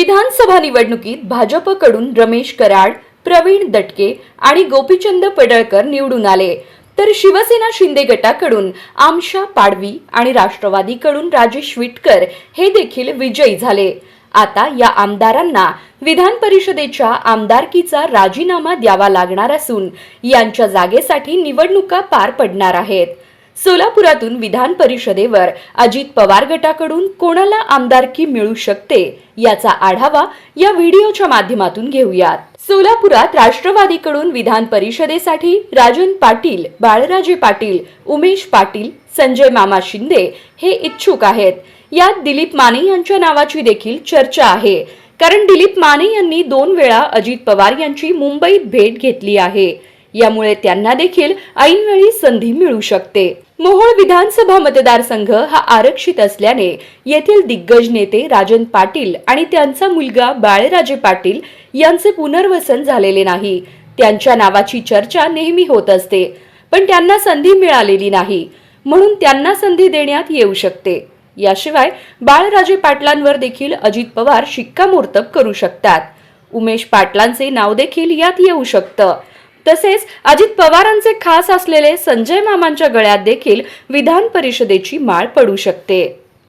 विधानसभा निवडणुकीत भाजपकडून रमेश कराड, प्रवीण दटके आणि गोपीचंद पडळकर निवडून आले, तर शिवसेना शिंदे गटाकडून आमशा पाडवी आणि राष्ट्रवादीकडून राजेश विटकर हे देखील विजयी झाले। आता या आमदारांना विधान परिषदेच्या आमदारकीचा राजीनामा द्यावा लागणार असून यांच्या जागेसाठी निवडणुका पार पडणार आहेत। सोलापुरातून विधान परिषदेवर अजित पवार गटाकडून कोणाला आमदारकी मिळू शकते याचा आढावा या व्हिडिओच्या माध्यमातून घेऊयात। सोलापुरात राष्ट्रवादीकडून विधान परिषदेसाठी राजन पाटील, बाळराजे पाटील, उमेश पाटील, संजय मामा शिंदे हे इच्छुक आहेत। यात दिलीप माने यांच्या नावाची देखील चर्चा आहे, कारण दिलीप माने यांनी 2 वेळा अजित पवार यांची मुंबईत भेट घेतली आहे। यामुळे त्यांना देखील ऐनवेळी संधी मिळू शकते। मोहोळ विधानसभा मतदारसंघ हा आरक्षित असल्याने येथील दिग्गज नेते राजन पाटील आणि त्यांचा मुलगा बाळराजे पाटील यांचे पुनर्वसन झालेले नाही। त्यांच्या नावाची चर्चा नेहमी होत असते, पण त्यांना संधी मिळालेली नाही, म्हणून त्यांना संधी देण्यात येऊ शकते। याशिवाय बाळराजे पाटलांवर देखील अजित पवार शिक्कामोर्तब करू शकतात। उमेश पाटलांचे नाव देखील यात येऊ शकतं। तसेच अजित पवारांचे खास असलेले संजय मामांच्या गळ्यात देखील विधान परिषदेची माळ पडू शकते।